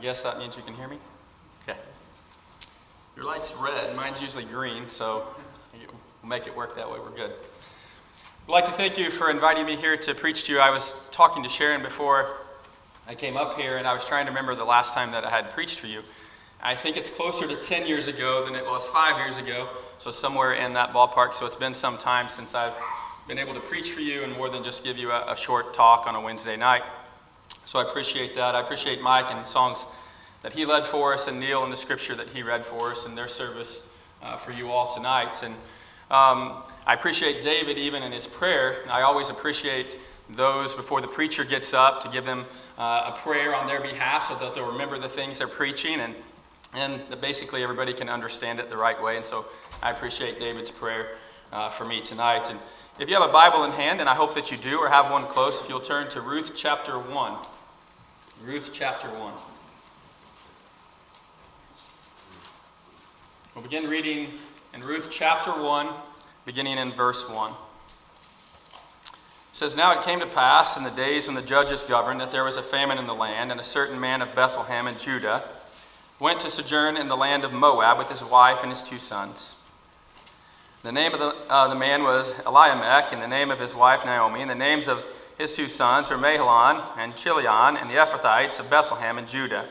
guess that means you can hear me? Okay. Your light's red, mine's usually green, so we'll make it work that way. We're good. I'd like to thank you for inviting me here to preach to you. I was talking to Sharon before I came up here, and I was trying to remember the last time that I had preached for you. I think it's closer to 10 years ago than it was 5 years ago, so somewhere in that ballpark. So it's been some time since I've been able to preach for you and more than just give you a short talk on a Wednesday night. So I appreciate that. I appreciate Mike and the songs that he led for us, and Neil and the scripture that he read for us, and their service for you all tonight. And I appreciate David even in his prayer. I always appreciate those before the preacher gets up to give them a prayer on their behalf so that they'll remember the things they're preaching and that basically everybody can understand it the right way. And so I appreciate David's prayer for me tonight. And if you have a Bible in hand, and I hope that you do, or have one close, if you'll turn to Ruth chapter 1. Ruth chapter 1. We'll begin reading in Ruth chapter 1, beginning in verse 1. It says, "Now it came to pass in the days when the judges governed that there was a famine in the land, and a certain man of Bethlehem in Judah went to sojourn in the land of Moab with his wife and his 2 sons. The name of the man was Elimelech, and the name of his wife Naomi, and the names of his 2 sons were Mahlon and Chilion, and the Ephrathites of Bethlehem in Judah.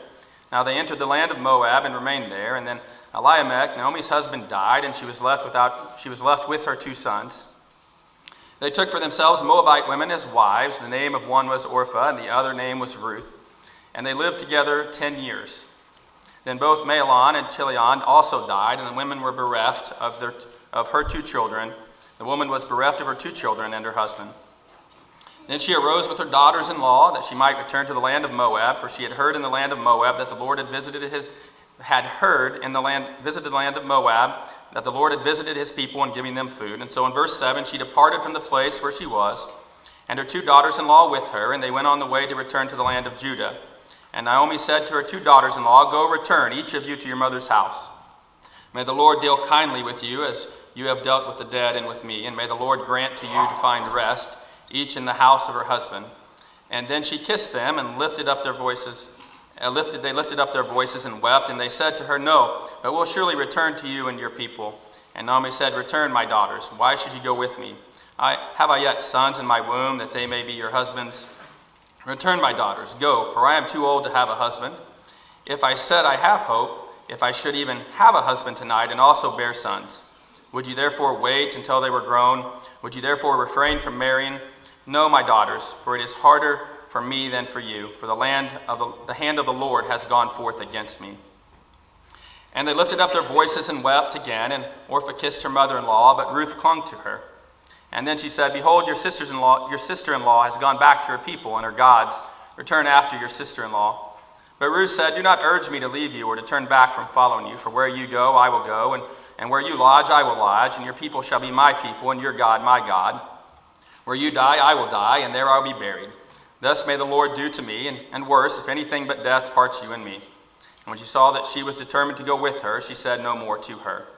Now they entered the land of Moab and remained there, and then Elimelech, Naomi's husband, died, and she was left with her 2 sons. They took for themselves Moabite women as wives. The name of one was Orpah, and the other name was Ruth. And they lived together 10 years. Then both Mahlon and Chilion also died, and the women were bereft of her 2 children. The woman was bereft of her 2 children and her husband. Then she arose with her daughters-in-law that she might return to the land of Moab, for she had heard in the land of Moab that the Lord had visited the land of Moab, that the Lord had visited his people in giving them food. And so in verse 7, she departed from the place where she was, and her 2 daughters-in-law with her, and they went on the way to return to the land of Judah. And Naomi said to her 2 daughters-in-law, Go return, each of you to your mother's house. May the Lord deal kindly with you as you have dealt with the dead and with me, and may the Lord grant to you to find rest, each in the house of her husband. And then she kissed them and lifted up their voices. They lifted up their voices and wept, and they said to her, No, but we'll surely return to you and your people. And Naomi said, Return, my daughters. Why should you go with me? Have I yet sons in my womb, that they may be your husbands? Return, my daughters, go, for I am too old to have a husband. If I said I have hope, if I should even have a husband tonight and also bear sons, would you therefore wait until they were grown? Would you therefore refrain from marrying? No, my daughters, for it is harder for me than for you, for the hand of the Lord has gone forth against me. And they lifted up their voices and wept again, and Orpah kissed her mother-in-law, but Ruth clung to her. And then she said, Behold, your sister-in-law has gone back to her people and her gods. Return after your sister-in-law. But Ruth said, Do not urge me to leave you or to turn back from following you, for where you go, I will go, and where you lodge, I will lodge, and your people shall be my people, and your God, my God. Where you die, I will die, and there I will be buried. Thus may the Lord do to me, and worse, if anything but death parts you and me. And when she saw that she was determined to go with her, she said no more to her.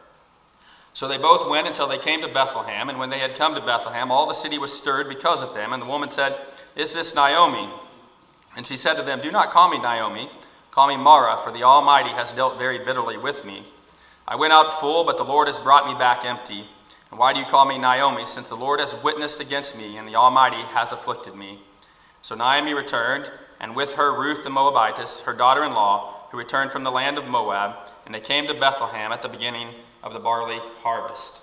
So they both went until they came to Bethlehem, and when they had come to Bethlehem, all the city was stirred because of them. And the woman said, Is this Naomi? And she said to them, Do not call me Naomi, call me Mara, for the Almighty has dealt very bitterly with me. I went out full, but the Lord has brought me back empty. And why do you call me Naomi, since the Lord has witnessed against me, and the Almighty has afflicted me? So Naomi returned, and with her Ruth the Moabitess, her daughter-in-law, who returned from the land of Moab, and they came to Bethlehem at the beginning of the barley harvest.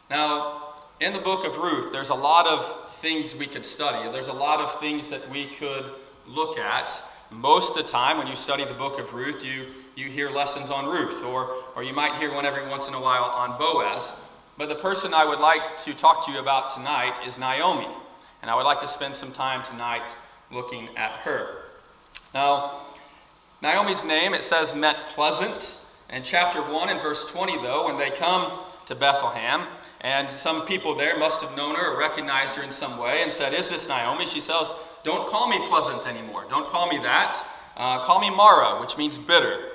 Now, in the book of Ruth, there's a lot of things we could study. There's a lot of things that we could look at. Most of the time when you study the book of Ruth, you hear lessons on Ruth, or you might hear one every once in a while on Boaz. But the person I would like to talk to you about tonight is Naomi. And I would like to spend some time tonight looking at her. Now, Naomi's name, it says, meant pleasant. In chapter 1 and verse 20, though, when they come to Bethlehem, and some people there must have known her or recognized her in some way and said, Is this Naomi? She says, Don't call me pleasant anymore. Don't call me that. Call me Mara, which means bitter.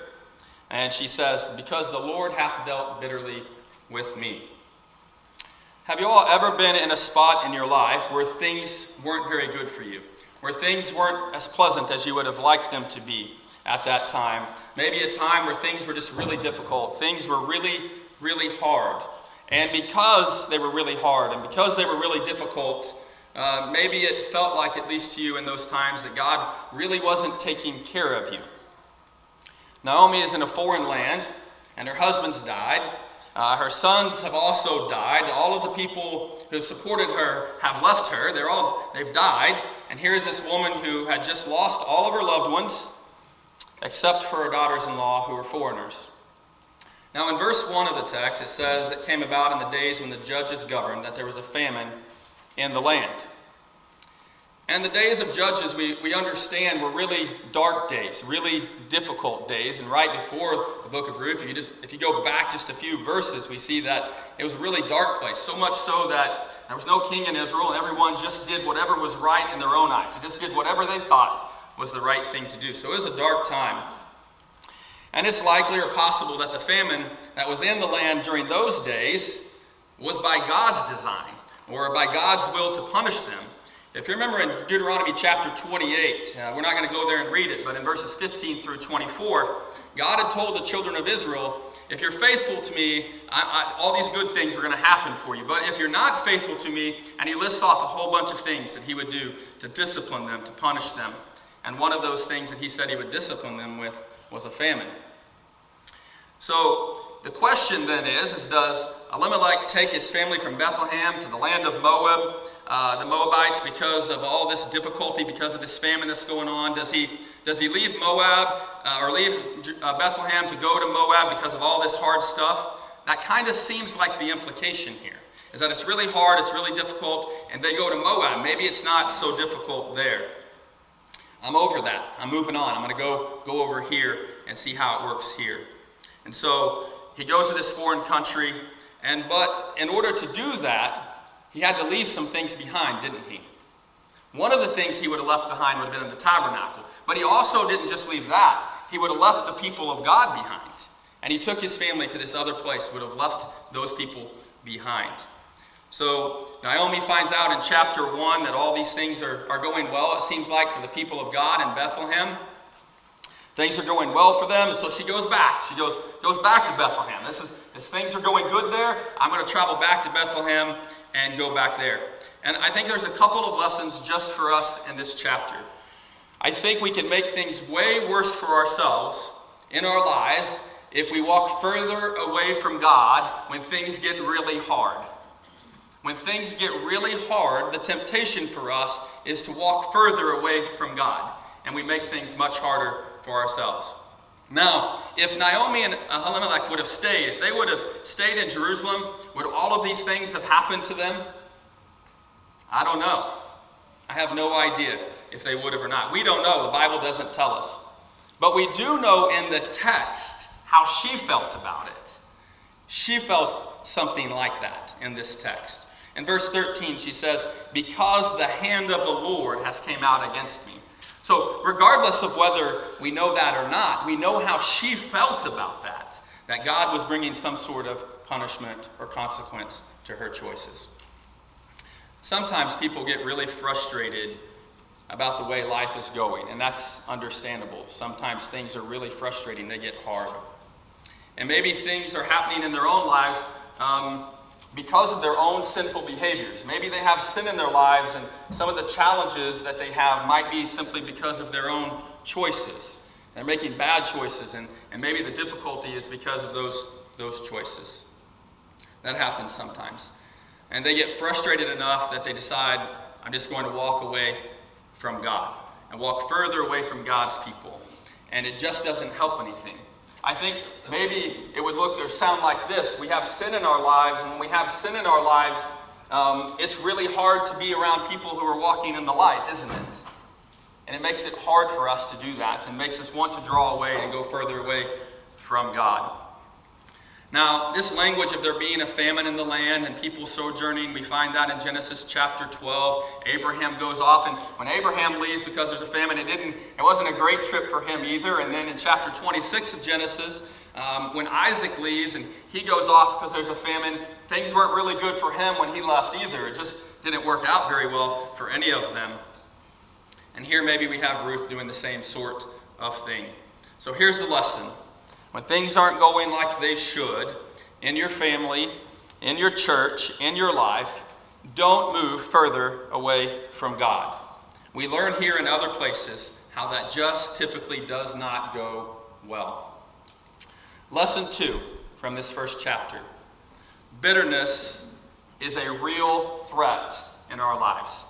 And she says, Because the Lord hath dealt bitterly with me. Have you all ever been in a spot in your life where things weren't very good for you? Where things weren't as pleasant as you would have liked them to be? at that time. Maybe a time where things were just really difficult. Things were really, really hard. And because they were really hard and because they were really difficult, maybe it felt like, at least to you in those times, that God really wasn't taking care of you. Naomi is in a foreign land, and her husband's died. Her sons have also died. All of the people who supported her have left her. They've died. And here's this woman who had just lost all of her loved ones, except for her daughters-in-law who were foreigners. Now in verse 1 of the text, it says, "It came about in the days when the judges governed that there was a famine in the land." And the days of Judges, we understand, were really dark days, really difficult days. And right before the book of Ruth, if you go back just a few verses, we see that it was a really dark place. So much so that there was no king in Israel, and everyone just did whatever was right in their own eyes. They just did whatever they thought was the right thing to do. So it was a dark time. And it's likely or possible that the famine that was in the land during those days was by God's design, or by God's will to punish them. If you remember in Deuteronomy chapter 28, we're not going to go there and read it, but in verses 15 through 24, God had told the children of Israel, if you're faithful to me, all these good things are going to happen for you. But if you're not faithful to me, and he lists off a whole bunch of things that he would do to discipline them, to punish them. And one of those things that he said he would discipline them with was a famine. So the question then is does Elimelech take his family from Bethlehem to the land of Moab, the Moabites, because of all this difficulty, because of this famine that's going on? Does he leave Moab or leave Bethlehem to go to Moab because of all this hard stuff? That kind of seems like the implication here, is that it's really hard, it's really difficult, and they go to Moab. Maybe it's not so difficult there. I'm over that. I'm moving on. I'm going to go over here and see how it works here. And so he goes to this foreign country, but in order to do that, he had to leave some things behind, didn't he? One of the things he would have left behind would have been in the tabernacle. But he also didn't just leave that. He would have left the people of God behind. And he took his family to this other place, would have left those people behind. So Naomi finds out in chapter 1 that all these things are going well, it seems like, for the people of God in Bethlehem. Things are going well for them, and so she goes back. She goes back to Bethlehem. As things are going good there, I'm going to travel back to Bethlehem and go back there. And I think there's a couple of lessons just for us in this chapter. I think we can make things way worse for ourselves in our lives if we walk further away from God when things get really hard. When things get really hard, the temptation for us is to walk further away from God, and we make things much harder for ourselves. Now, if Naomi and Elimelech would have stayed, if they would have stayed in Jerusalem, would all of these things have happened to them? I don't know. I have no idea if they would have or not. We don't know. The Bible doesn't tell us. But we do know in the text how she felt about it. She felt something like that in this text. In verse 13, she says, "Because the hand of the Lord has came out against me." So regardless of whether we know that or not, we know how she felt about that God was bringing some sort of punishment or consequence to her choices. Sometimes people get really frustrated about the way life is going, and that's understandable. Sometimes things are really frustrating, they get hard. And maybe things are happening in their own lives because of their own sinful behaviors. Maybe they have sin in their lives, and some of the challenges that they have might be simply because of their own choices. They're making bad choices, and maybe the difficulty is because of those choices. That happens sometimes. And they get frustrated enough that they decide, I'm just going to walk away from God and walk further away from God's people. And it just doesn't help anything. I think maybe it would look or sound like this. We have sin in our lives, and when we have sin in our lives, it's really hard to be around people who are walking in the light, isn't it? And it makes it hard for us to do that, and makes us want to draw away and go further away from God. Now, this language of there being a famine in the land and people sojourning, we find that in Genesis chapter 12. Abraham goes off, and when Abraham leaves because there's a famine, it wasn't a great trip for him either. And then in chapter 26 of Genesis, when Isaac leaves and he goes off because there's a famine, things weren't really good for him when he left either. It just didn't work out very well for any of them. And here maybe we have Ruth doing the same sort of thing. So here's the lesson. When things aren't going like they should, in your family, in your church, in your life, don't move further away from God. We learn here in other places how that just typically does not go well. Lesson 2 from this first chapter. Bitterness is a real threat in our lives.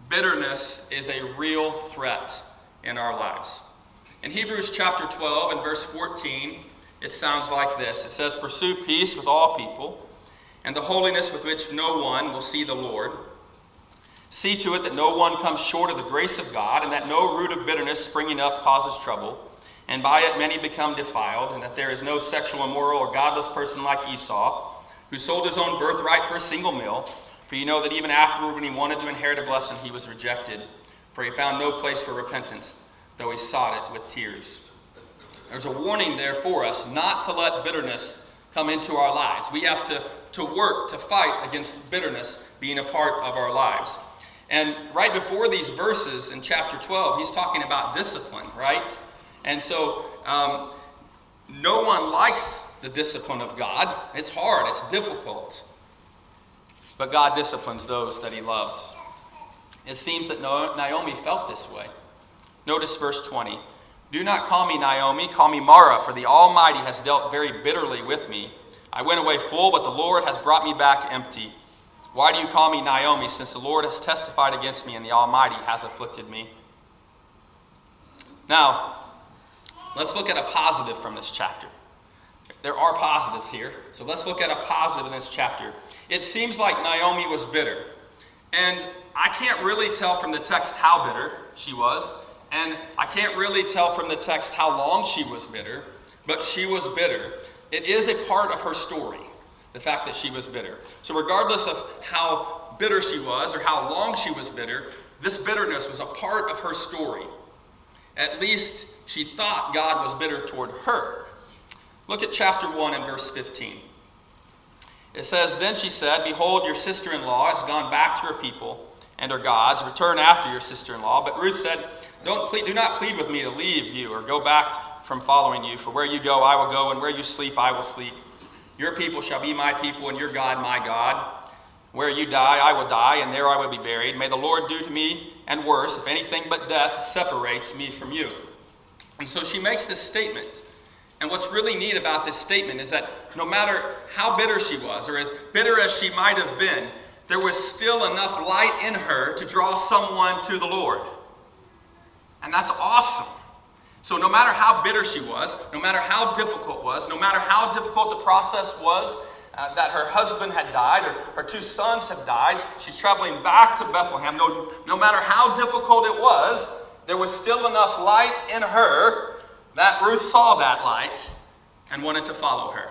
Bitterness is a real threat in our lives. In Hebrews chapter 12 and verse 14, it sounds like this. It says, "Pursue peace with all people, and the holiness with which no one will see the Lord. See to it that no one comes short of the grace of God, and that no root of bitterness springing up causes trouble, and by it many become defiled, and that there is no sexual immoral or godless person like Esau, who sold his own birthright for a single meal. For you know that even afterward, when he wanted to inherit a blessing, he was rejected, for he found no place for repentance, though he sought it with tears." There's a warning there for us not to let bitterness come into our lives. We have to work to fight against bitterness being a part of our lives. And right before these verses in chapter 12, he's talking about discipline, right? And so no one likes the discipline of God. It's hard, it's difficult. But God disciplines those that he loves. It seems that Naomi felt this way. Notice verse 20. "Do not call me Naomi, call me Mara, for the Almighty has dealt very bitterly with me. I went away full, but the Lord has brought me back empty. Why do you call me Naomi, since the Lord has testified against me and the Almighty has afflicted me?" Now, let's look at a positive from this chapter. There are positives here, so let's look at a positive in this chapter. It seems like Naomi was bitter, and I can't really tell from the text how bitter she was, and I can't really tell from the text how long she was bitter, but she was bitter. It is a part of her story, the fact that she was bitter. So regardless of how bitter she was or how long she was bitter, this bitterness was a part of her story. At least she thought God was bitter toward her. Look at chapter 1 and verse 15. It says, "Then she said, Behold, your sister-in-law has gone back to her people and her gods. Return after your sister-in-law. But Ruth said, Do not plead with me to leave you or go back from following you. For where you go, I will go, and where you sleep, I will sleep. Your people shall be my people, and your God, my God. Where you die, I will die, and there I will be buried. May the Lord do to me, and worse, if anything but death separates me from you." And so she makes this statement. And what's really neat about this statement is that no matter how bitter she was, or as bitter as she might have been, there was still enough light in her to draw someone to the Lord. And that's awesome. So no matter how bitter she was, no matter how difficult it was, no matter how difficult the process was, that her husband had died, or her two sons have died, she's traveling back to Bethlehem. No matter how difficult it was, there was still enough light in her that Ruth saw that light and wanted to follow her.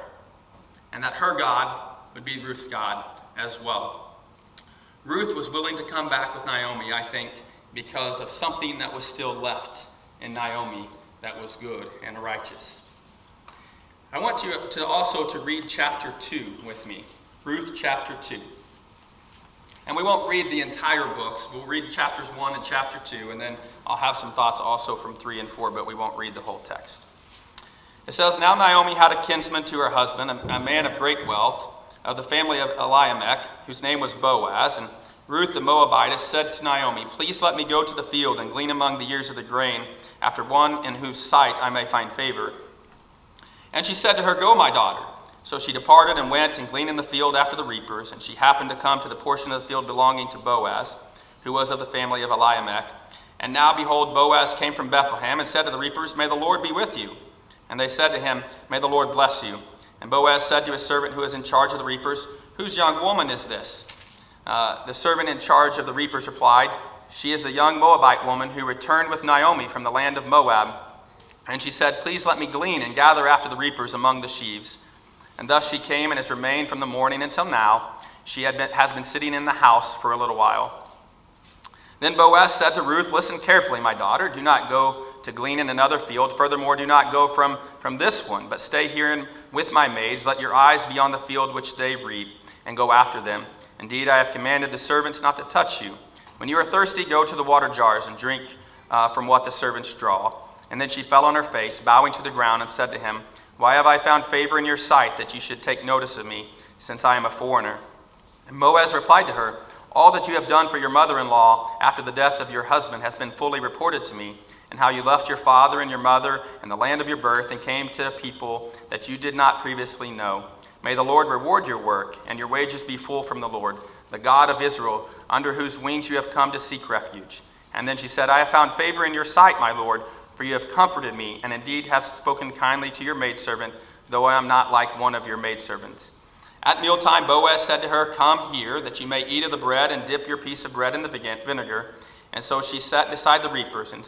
And that her God would be Ruth's God as well. Ruth was willing to come back with Naomi, I think, because of something that was still left in Naomi that was good and righteous. I want you to also to read chapter 2 with me. Ruth chapter 2. And we won't read the entire books. We'll read chapters 1 and chapter 2, and then I'll have some thoughts also from 3 and 4, but we won't read the whole text. It says, "Now Naomi had a kinsman to her husband, a man of great wealth, of the family of Elimelech, whose name was Boaz. And Ruth the Moabitess said to Naomi, Please let me go to the field and glean among the ears of the grain, after one in whose sight I may find favor. And she said to her, Go, my daughter. So she departed and went and gleaned in the field after the reapers. And she happened to come to the portion of the field belonging to Boaz, who was of the family of Elimelech. And now, behold, Boaz came from Bethlehem and said to the reapers, May the Lord be with you. And they said to him, May the Lord bless you. And Boaz said to his servant who was in charge of the reapers, Whose young woman is this? The servant in charge of the reapers replied, She is the young Moabite woman who returned with Naomi from the land of Moab. And she said, Please let me glean and gather after the reapers among the sheaves. And thus she came and has remained from the morning until now. She has been sitting in the house for a little while. Then Boaz said to Ruth, Listen carefully, my daughter. Do not go to glean in another field. Furthermore, do not go from this one, but stay here with my maids. Let your eyes be on the field which they reap, and go after them. Indeed, I have commanded the servants not to touch you. When you are thirsty, go to the water jars and drink from what the servants draw. And then she fell on her face, bowing to the ground, and said to him, "Why have I found favor in your sight, that you should take notice of me, since I am a foreigner?" And Boaz replied to her, "All that you have done for your mother-in-law after the death of your husband has been fully reported to me, and how you left your father and your mother and the land of your birth and came to a people that you did not previously know. May the Lord reward your work, and your wages be full from the Lord, the God of Israel, under whose wings you have come to seek refuge." And then she said, "I have found favor in your sight, my Lord, for you have comforted me, and indeed have spoken kindly to your maidservant, though I am not like one of your maidservants." At mealtime, Boaz said to her, "Come here, that you may eat of the bread and dip your piece of bread in the vinegar." And so she sat beside the reapers and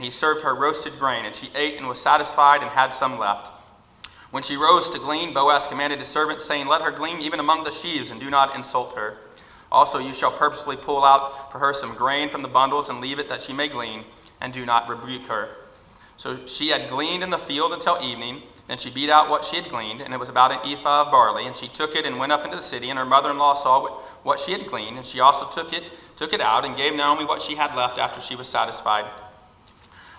he served her roasted grain, and she ate and was satisfied and had some left. When she rose to glean, Boaz commanded his servants, saying, "Let her glean even among the sheaves, and do not insult her. Also you shall purposely pull out for her some grain from the bundles, and leave it that she may glean, and do not rebuke her." So she had gleaned in the field until evening. Then she beat out what she had gleaned, and it was about an ephah of barley. And she took it and went up into the city, and her mother-in-law saw what she had gleaned, and she also took it out and gave Naomi what she had left after she was satisfied.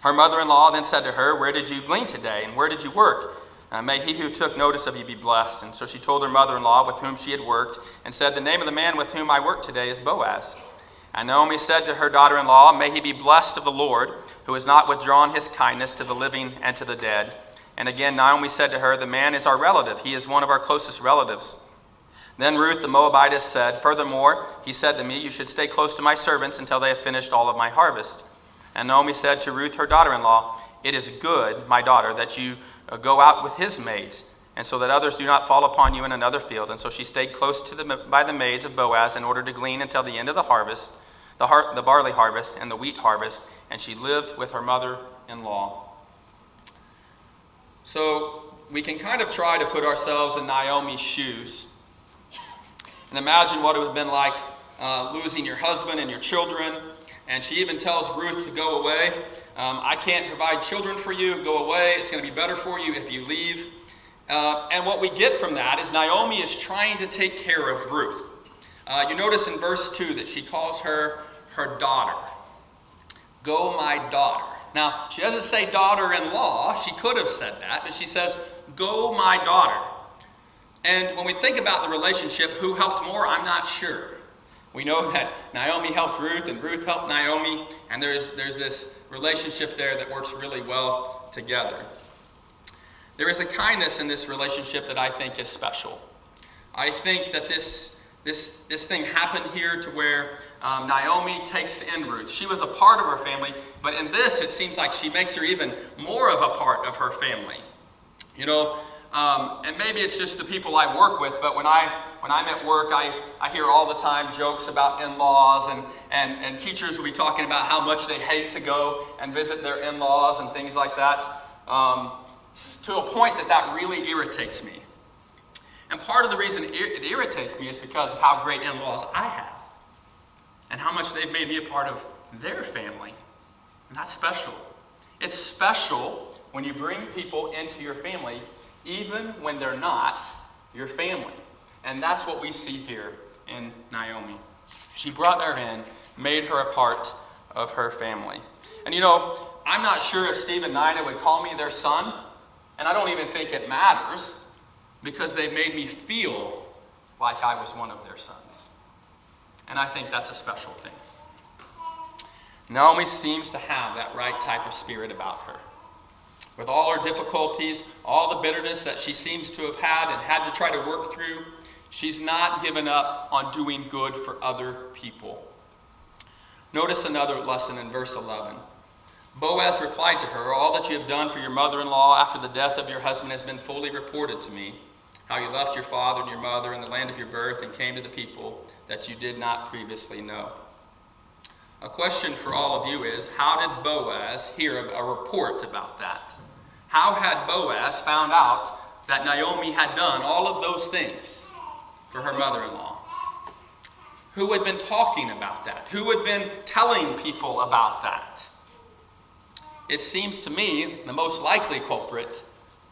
Her mother-in-law then said to her, "Where did you glean today, and where did you work? May he who took notice of you be blessed." And so she told her mother-in-law with whom she had worked, and said, "The name of the man with whom I worked today is Boaz." And Naomi said to her daughter-in-law, "May he be blessed of the Lord, who has not withdrawn his kindness to the living and to the dead." And again Naomi said to her, "The man is our relative. He is one of our closest relatives." Then Ruth the Moabitess said, "Furthermore, he said to me, 'You should stay close to my servants until they have finished all of my harvest.'" And Naomi said to Ruth her daughter-in-law, "It is good, my daughter, that you go out with his maids, and so that others do not fall upon you in another field." And so she stayed close by the maids of Boaz in order to glean until the end of the harvest, the barley harvest and the wheat harvest, and she lived with her mother-in-law. So we can kind of try to put ourselves in Naomi's shoes and imagine what it would have been like losing your husband and your children. And she even tells Ruth to go away. "I can't provide children for you. Go away. It's going to be better for you if you leave." And what we get from that is Naomi is trying to take care of Ruth. You notice in verse 2 that she calls her daughter. "Go, my daughter." Now, she doesn't say daughter-in-law. She could have said that, but she says, "Go, my daughter." And when we think about the relationship, who helped more, I'm not sure. We know that Naomi helped Ruth and Ruth helped Naomi, and there's this relationship there that works really well together. There is a kindness in this relationship that I think is special. I think that this thing happened here to where Naomi takes in Ruth. She was a part of her family, but in this it seems like she makes her even more of a part of her family. You know, and maybe it's just the people I work with, but when I'm at work, I hear all the time jokes about in-laws, and teachers will be talking about how much they hate to go and visit their in-laws and things like that, to a point that really irritates me. And part of the reason it irritates me is because of how great in-laws I have and how much they've made me a part of their family. And that's special. It's special when you bring people into your family, even when they're not your family. And that's what we see here in Naomi. She brought her in, made her a part of her family. And you know, I'm not sure if Steve and Nina would call me their son, and I don't even think it matters, because they made me feel like I was one of their sons. And I think that's a special thing. Naomi seems to have that right type of spirit about her. With all her difficulties, all the bitterness that she seems to have had and had to try to work through, she's not given up on doing good for other people. Notice another lesson in verse 11. Boaz replied to her, "All that you have done for your mother-in-law after the death of your husband has been fully reported to me, how you left your father and your mother in the land of your birth and came to the people that you did not previously know." A question for all of you is, how did Boaz hear a report about that? How had Boaz found out that Naomi had done all of those things for her mother-in-law? Who had been talking about that? Who had been telling people about that? It seems to me the most likely culprit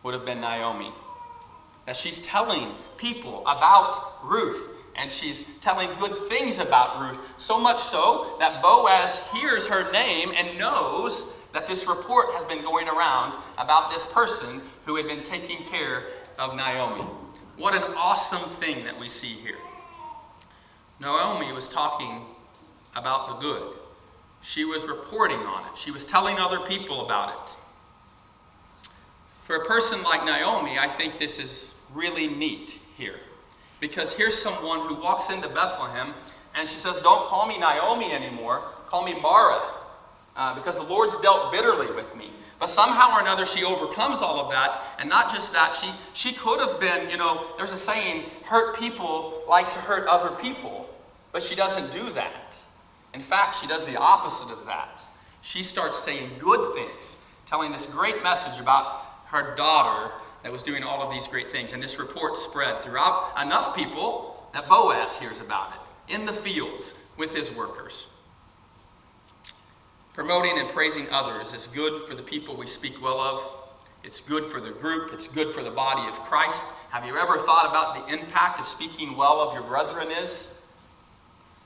would have been Naomi. That she's telling people about Ruth, and she's telling good things about Ruth, so much so that Boaz hears her name and knows that this report has been going around about this person who had been taking care of Naomi. What an awesome thing that we see here. Naomi was talking about the good. She was reporting on it. She was telling other people about it. For a person like Naomi, I think this is really neat here. Because here's someone who walks into Bethlehem and she says, don't call me Naomi anymore, call me Mara, because the Lord's dealt bitterly with me. But somehow or another she overcomes all of that, and not just that, she could have been, there's a saying, hurt people like to hurt other people, but she doesn't do that. In fact, she does the opposite of that. She starts saying good things, telling this great message about her daughter that was doing all of these great things. And this report spread throughout enough people that Boaz hears about it in the fields with his workers. Promoting and praising others is good for the people we speak well of. It's good for the group. It's good for the body of Christ. Have you ever thought about the impact of speaking well of your brethren is?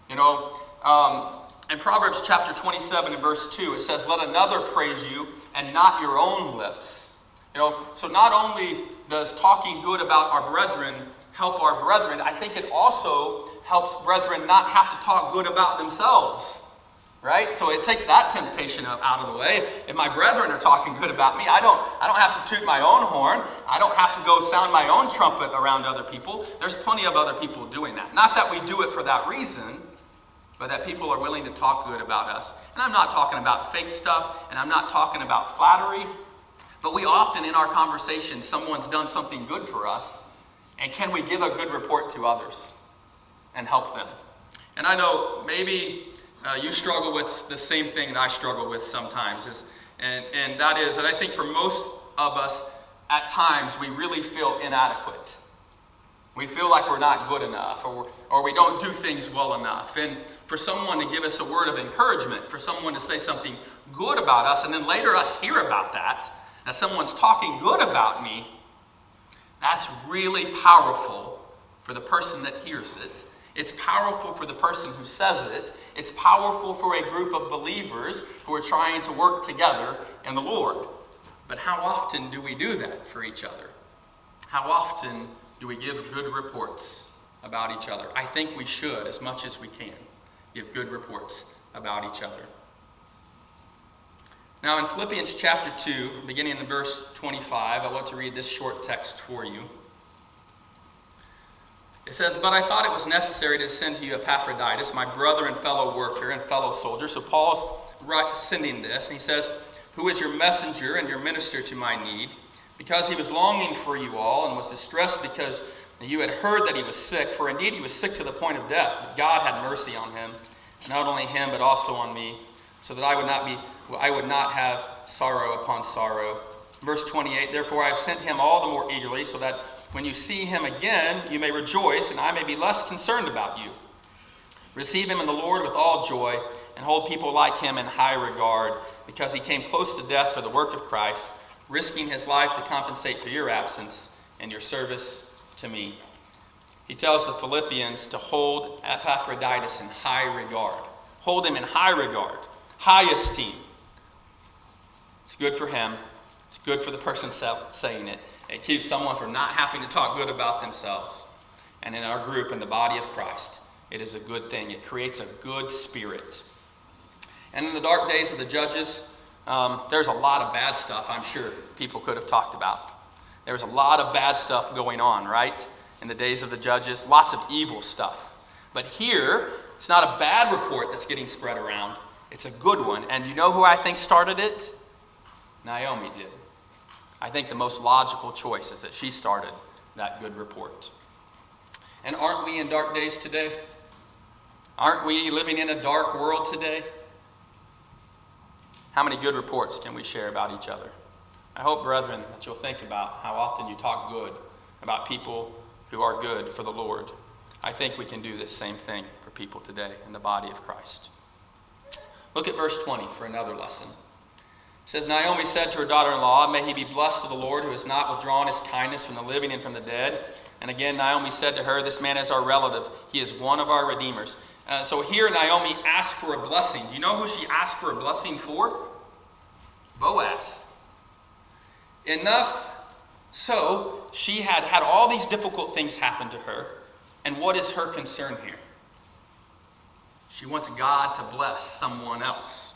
In Proverbs chapter 27 and verse 2, it says, let another praise you and not your own lips. So not only does talking good about our brethren help our brethren, I think it also helps brethren not have to talk good about themselves, right? So it takes that temptation out of the way. If my brethren are talking good about me, I don't have to toot my own horn. I don't have to go sound my own trumpet around other people. There's plenty of other people doing that. Not that we do it for that reason, but that people are willing to talk good about us. And I'm not talking about fake stuff, and I'm not talking about flattery. But we often, in our conversations, someone's done something good for us, and can we give a good report to others and help them? And I know maybe you struggle with the same thing that I struggle with sometimes, and that is that I think for most of us, at times, we really feel inadequate. We feel like we're not good enough, or we don't do things well enough. And for someone to give us a word of encouragement, for someone to say something good about us, and then later us hear about that someone's talking good about me, that's really powerful for the person that hears it. It's powerful for the person who says it. It's powerful for a group of believers who are trying to work together in the Lord. But how often do we do that for each other? How often do we give good reports about each other? I think we should, as much as we can, give good reports about each other. Now in Philippians chapter 2, beginning in verse 25, I want to read this short text for you. It says, but I thought it was necessary to send to you Epaphroditus, my brother and fellow worker and fellow soldier. So Paul's sending this, and he says, who is your messenger and your minister to my need, because he was longing for you all and was distressed because you had heard that he was sick. For indeed he was sick to the point of death, but God had mercy on him, and not only him, but also on me, so that I would not have sorrow upon sorrow. Verse 28, therefore I have sent him all the more eagerly, so that when you see him again, you may rejoice, and I may be less concerned about you. Receive him in the Lord with all joy, and hold people like him in high regard, because he came close to death for the work of Christ, risking his life to compensate for your absence and your service to me. He tells the Philippians to hold Epaphroditus in high regard. Hold him in high regard. High esteem. It's good for him. It's good for the person saying it. It keeps someone from not having to talk good about themselves. And in our group, in the body of Christ, it is a good thing. It creates a good spirit. And in the dark days of the judges, there's a lot of bad stuff I'm sure people could have talked about. There was a lot of bad stuff going on, right? In the days of the judges, lots of evil stuff. But here, it's not a bad report that's getting spread around. It's a good one. And you know who I think started it? Naomi did. I think the most logical choice is that she started that good report. And aren't we in dark days today? Aren't we living in a dark world today? How many good reports can we share about each other? I hope, brethren, that you'll think about how often you talk good about people who are good for the Lord. I think we can do this same thing for people today in the body of Christ. Look at verse 20 for another lesson. It says, Naomi said to her daughter-in-law, may he be blessed of the Lord, who has not withdrawn his kindness from the living and from the dead. And again, Naomi said to her, this man is our relative. He is one of our redeemers. So here Naomi asked for a blessing. Do you know who she asked for a blessing for? Boaz. Enough so, she had all these difficult things happen to her. And what is her concern here? She wants God to bless someone else.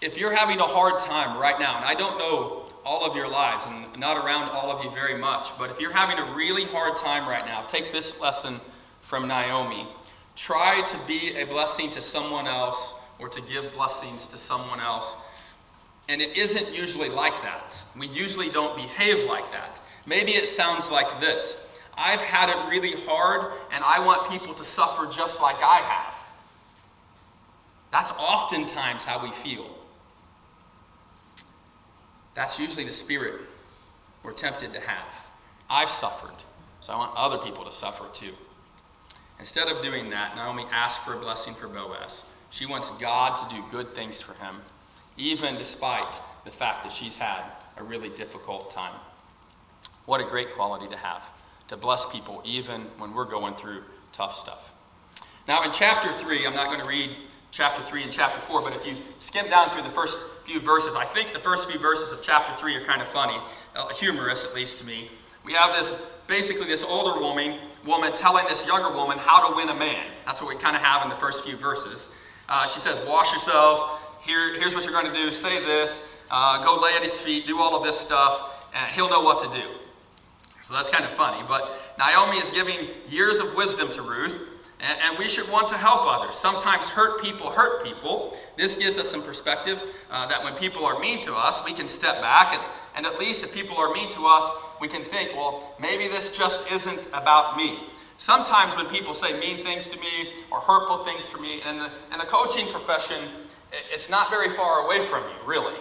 If you're having a hard time right now, and I don't know all of your lives and not around all of you very much, but if you're having a really hard time right now, take this lesson from Naomi. Try to be a blessing to someone else or to give blessings to someone else. And it isn't usually like that. We usually don't behave like that. Maybe it sounds like this. I've had it really hard and I want people to suffer just like I have. That's oftentimes how we feel. That's usually the spirit we're tempted to have. I've suffered, so I want other people to suffer too. Instead of doing that, Naomi asked for a blessing for Boaz. She wants God to do good things for him, even despite the fact that she's had a really difficult time. What a great quality to have, to bless people even when we're going through tough stuff. Now in chapter 3, I'm not going to read chapter 3 and chapter 4, but if you skim down through the first few verses, I think the first few verses of chapter 3 are kind of funny, humorous at least to me. We have basically this older woman telling this younger woman how to win a man. That's what we kind of have in the first few verses. She says, wash yourself, here's what you're going to do, say this, go lay at his feet, do all of this stuff, and he'll know what to do. So that's kind of funny, but Naomi is giving years of wisdom to Ruth, and we should want to help others. Sometimes hurt people. This gives us some perspective that when people are mean to us, we can step back, and at least if people are mean to us, we can think, well, maybe this just isn't about me. Sometimes when people say mean things to me or hurtful things to me, and in the coaching profession, it's not very far away from you, really.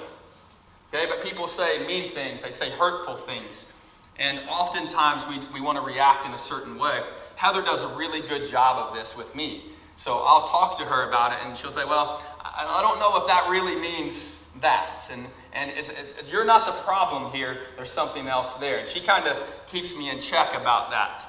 Okay, but people say mean things, they say hurtful things. And oftentimes we want to react in a certain way. Heather does a really good job of this with me. So I'll talk to her about it and she'll say, well, I don't know if that really means that. And it's you're not the problem here, there's something else there. And she kind of keeps me in check about that.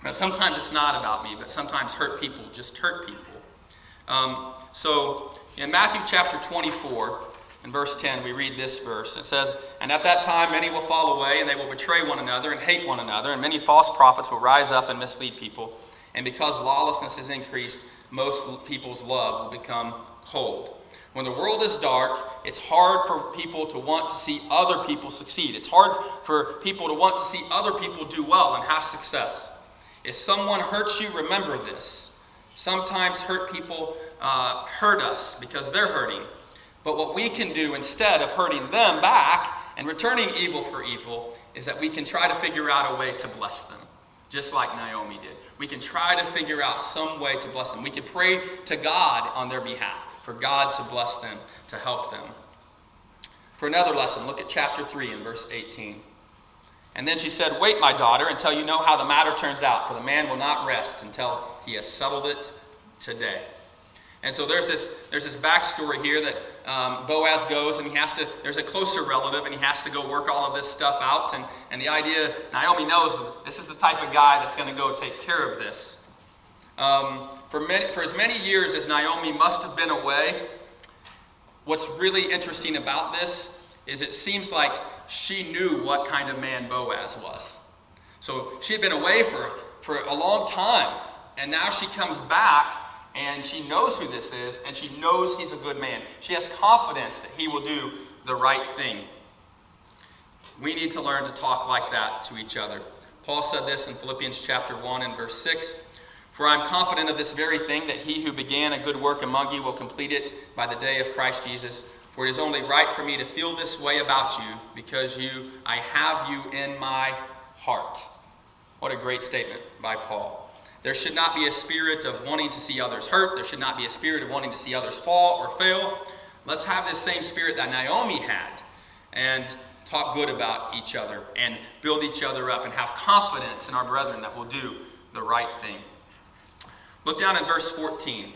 But sometimes it's not about me, but sometimes hurt people just hurt people. So in Matthew chapter 24, in verse 10, we read this verse. It says, and at that time many will fall away, and they will betray one another and hate one another, and many false prophets will rise up and mislead people. And because lawlessness is increased, most people's love will become cold. When the world is dark, it's hard for people to want to see other people succeed. It's hard for people to want to see other people do well and have success. If someone hurts you, remember this. Sometimes hurt people hurt us because they're hurting. But what we can do instead of hurting them back and returning evil for evil is that we can try to figure out a way to bless them, just like Naomi did. We can try to figure out some way to bless them. We can pray to God on their behalf for God to bless them, to help them. For another lesson, look at chapter 3 and verse 18. And then she said, wait, my daughter, until you know how the matter turns out, for the man will not rest until he has settled it today. And so there's this backstory here that Boaz goes and there's a closer relative and he has to go work all of this stuff out. And the idea, Naomi knows this is the type of guy that's going to go take care of this. For as many years as Naomi must have been away, what's really interesting about this is it seems like she knew what kind of man Boaz was. So she had been away for a long time, and now she comes back and she knows who this is, and she knows he's a good man. She has confidence that he will do the right thing. We need to learn to talk like that to each other. Paul said this in Philippians chapter 1 and verse 6. For I am confident of this very thing, that he who began a good work among you will complete it by the day of Christ Jesus. For it is only right for me to feel this way about you, because I have you in my heart. What a great statement by Paul. There should not be a spirit of wanting to see others hurt. There should not be a spirit of wanting to see others fall or fail. Let's have this same spirit that Naomi had and talk good about each other and build each other up and have confidence in our brethren that we'll do the right thing. Look down in verse 14.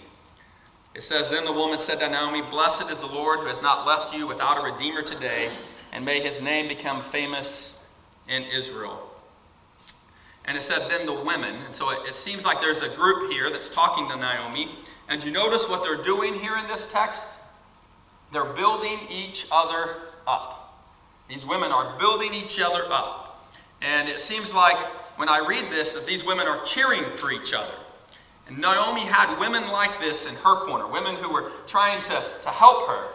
It says, then the woman said to Naomi, blessed is the Lord who has not left you without a redeemer today, and may his name become famous in Israel. And it said, then the women. And so it seems like there's a group here that's talking to Naomi. And you notice what they're doing here in this text? They're building each other up. These women are building each other up. And it seems like when I read this that these women are cheering for each other. And Naomi had women like this in her corner, women who were trying to help her.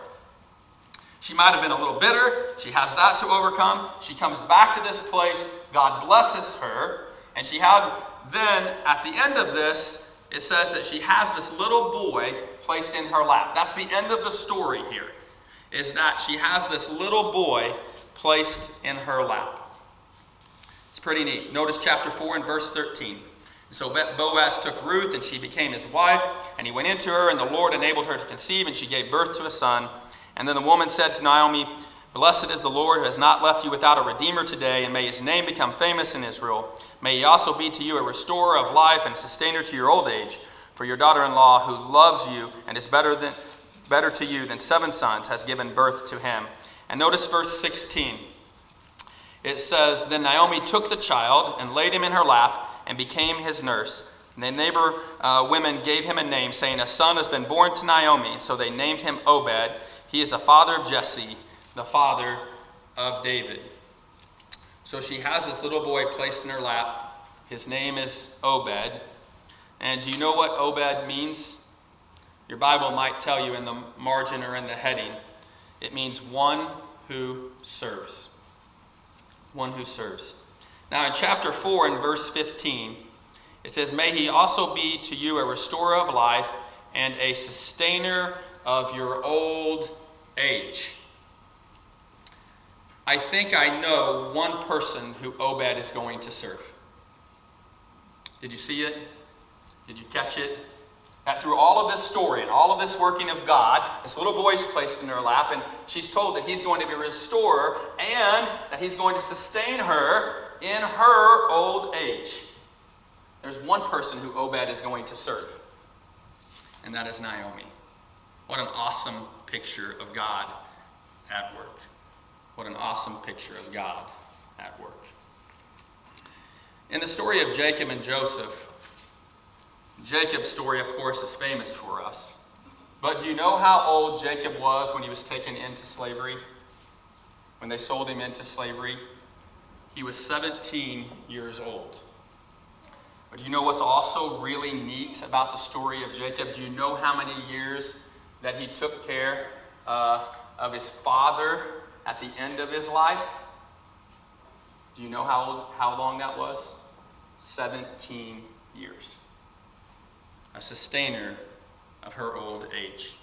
She might have been a little bitter. She has that to overcome. She comes back to this place. God blesses her. And she had then, at the end of this, it says that she has this little boy placed in her lap. That's the end of the story here, is that she has this little boy placed in her lap. It's pretty neat. Notice chapter 4 and verse 13. So Boaz took Ruth, and she became his wife, and he went into her, and the Lord enabled her to conceive, and she gave birth to a son. And then the woman said to Naomi, "Blessed is the Lord who has not left you without a redeemer today, and may his name become famous in Israel. May he also be to you a restorer of life and a sustainer to your old age. For your daughter-in-law, who loves you and is better to you than 7 sons, has given birth to him." And notice verse 16. It says, "Then Naomi took the child and laid him in her lap and became his nurse. And the neighbor women gave him a name, saying, 'A son has been born to Naomi.' So they named him Obed. He is the father of Jesse, the father of David." So she has this little boy placed in her lap. His name is Obed. And do you know what Obed means? Your Bible might tell you in the margin or in the heading. It means one who serves. One who serves. Now in chapter 4 and verse 15, it says, "May he also be to you a restorer of life and a sustainer of your old age." I think I know one person who Obed is going to serve. Did you see it? Did you catch it? That through all of this story and all of this working of God, this little boy's placed in her lap, and she's told that he's going to be a restorer and that he's going to sustain her in her old age. There's one person who Obed is going to serve, and that is Naomi. What an awesome picture of God at work. What an awesome picture of God at work. In the story of Jacob and Joseph, Jacob's story, of course, is famous for us. But do you know how old Jacob was when he was taken into slavery? When they sold him into slavery? He was 17 years old. But do you know what's also really neat about the story of Jacob? Do you know how many years that he took care of his father at the end of his life? Do you know how long that was? 17 years. A sustainer of her old age.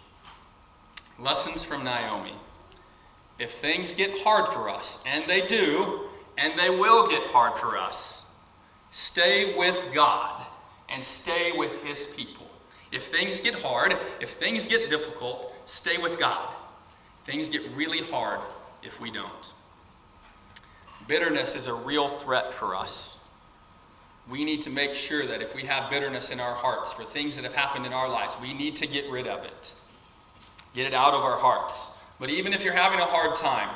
Lessons from Naomi. If things get hard for us, and they do, and they will get hard for us, stay with God and stay with his people. If things get hard, if things get difficult, stay with God. Things get really hard if we don't. Bitterness is a real threat for us. We need to make sure that if we have bitterness in our hearts for things that have happened in our lives, we need to get rid of it. Get it out of our hearts. But even if you're having a hard time,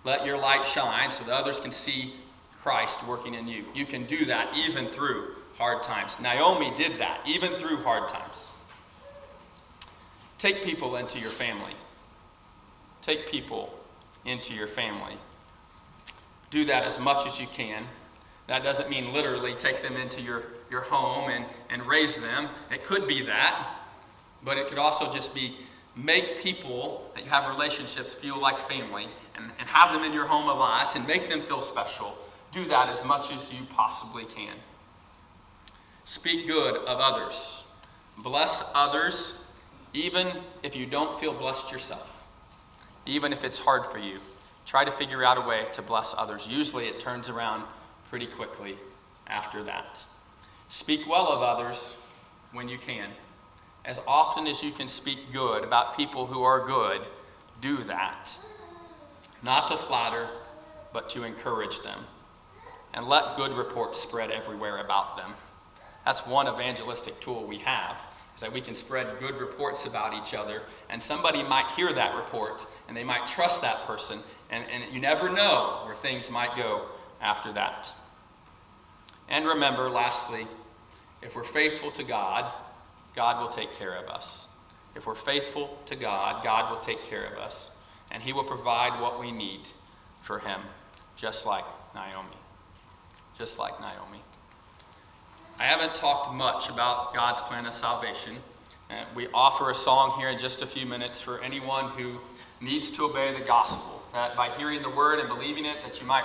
let your light shine so that others can see Christ working in you. You can do that even through hard times. Naomi did that, even through hard times. Take people into your family. Take people into your family. Do that as much as you can. That doesn't mean literally take them into your home and raise them. It could be that, but it could also just be make people that you have relationships feel like family and have them in your home a lot and make them feel special. Do that as much as you possibly can. Speak good of others. Bless others, even if you don't feel blessed yourself. Even if it's hard for you, try to figure out a way to bless others. Usually it turns around pretty quickly after that. Speak well of others when you can. As often as you can speak good about people who are good, do that. Not to flatter, but to encourage them. And let good reports spread everywhere about them. That's one evangelistic tool we have, is that we can spread good reports about each other, and somebody might hear that report, and they might trust that person, and you never know where things might go after that. And remember, lastly, if we're faithful to God, God will take care of us. If we're faithful to God, God will take care of us, and he will provide what we need for him, just like Naomi. Just like Naomi. I haven't talked much about God's plan of salvation. We offer a song here in just a few minutes for anyone who needs to obey the gospel, that by hearing the word and believing it, that you might